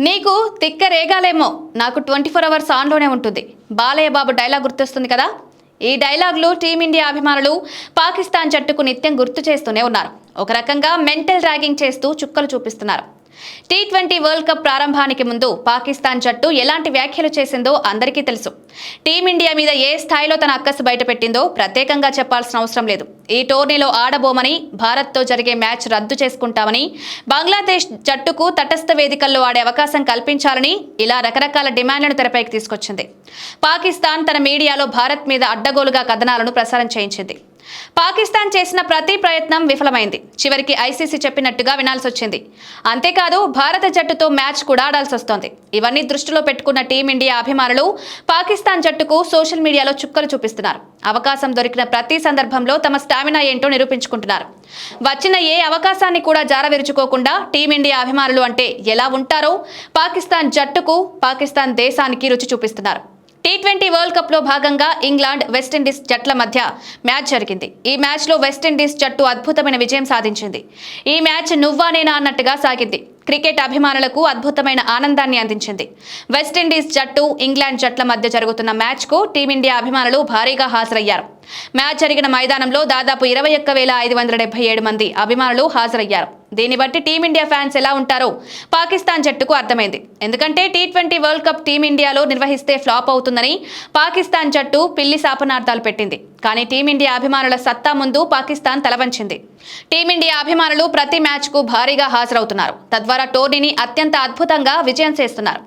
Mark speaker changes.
Speaker 1: నీకు తిక్క రేగాలేమో నాకు 24 అవర్స్ ఆన్లోనే ఉంటుంది. బాలయ్య బాబు డైలాగ్ గుర్తొస్తుంది కదా. ఈ డైలాగ్లు టీమిండియా అభిమానులు పాకిస్తాన్ జట్టుకు నిత్యం గుర్తు చేస్తూనే ఉన్నారు. ఒక రకంగా మెంటల్ ర్యాగింగ్ చేస్తూ చుక్కలు చూపిస్తున్నారు. టీ20 వరల్డ్ కప్ ప్రారంభానికి ముందు పాకిస్తాన్ జట్టు ఎలాంటి వ్యాఖ్యలు చేసిందో అందరికీ తెలుసు. టీమిండియా మీద ఏ స్థాయిలో తన అక్కసు బయటపెట్టిందో ప్రత్యేకంగా చెప్పాల్సిన అవసరం లేదు. ఈ టోర్నీలో ఆడబోమని, భారత్తో జరిగే మ్యాచ్ రద్దు చేసుకుంటామని, బంగ్లాదేశ్ జట్టుకు తటస్థ వేదికల్లో ఆడే అవకాశం కల్పించాలని ఇలా రకరకాల డిమాండ్లను తెరపైకి తీసుకొచ్చింది. పాకిస్తాన్ తన మీడియాలో భారత్ మీద అడ్డగోలుగా కథనాలను ప్రసారం చేయించింది. పాకిస్తాన్ చేసిన ప్రతి ప్రయత్నం విఫలమైంది. చివరికి ఐసీసీ చెప్పినట్టుగా వినాల్సి వచ్చింది. అంతేకాదు భారత జట్టుతో మ్యాచ్ కూడా ఆడాల్సి వస్తోంది. ఇవన్నీ దృష్టిలో పెట్టుకున్న టీమిండియా అభిమానులు పాకిస్తాన్ జట్టుకు సోషల్ మీడియాలో చుక్కలు చూపిస్తున్నారు. అవకాశం దొరికిన ప్రతి సందర్భంలో తమ స్టామినా ఏంటో నిరూపించుకుంటున్నారు. వచ్చిన ఏ అవకాశాన్ని కూడా జారవిరుచుకోకుండా టీమిండియా అభిమానులు అంటే ఎలా ఉంటారో పాకిస్తాన్ జట్టుకు, పాకిస్తాన్ దేశానికి రుచి చూపిస్తున్నారు. టీ20 వరల్డ్ కప్ లో భాగంగా ఇంగ్లాండ్, వెస్టిండీస్ జట్ల మధ్య మ్యాచ్ జరిగింది. ఈ మ్యాచ్ లో వెస్టిండీస్ జట్టు అద్భుతమైన విజయం సాధించింది. ఈ మ్యాచ్ నువ్వా నేనా అన్నట్టుగా సాగింది. క్రికెట్ అభిమానులకు అద్భుతమైన ఆనందాన్ని అందించింది. వెస్టిండీస్ జట్టు, ఇంగ్లాండ్ జట్ల మధ్య జరుగుతున్న మ్యాచ్ కు టీమిండియా అభిమానులు భారీగా హాజరయ్యారు. మ్యాచ్ జరిగిన మైదానంలో దాదాపు 21,577 మంది అభిమానులు హాజరయ్యారు. దీన్ని బట్టి టీమిండియా ఫ్యాన్స్ ఎలా ఉంటారో పాకిస్తాన్ జట్టుకు అర్థమైంది. ఎందుకంటే టీ20 వరల్డ్ కప్ టీమిండియాలో నిర్వహిస్తే ఫ్లాప్ అవుతుందని పాకిస్తాన్ జట్టు పిల్లి శాపనార్థాలు పెట్టింది. కానీ టీమిండియా అభిమానుల సత్తా ముందు పాకిస్తాన్ తలవంచింది. టీమిండియా అభిమానులు ప్రతి మ్యాచ్ కు భారీగా హాజరవుతున్నారు. తద్వారా టోర్నీని అత్యంత అద్భుతంగా విజయం చేస్తున్నారు.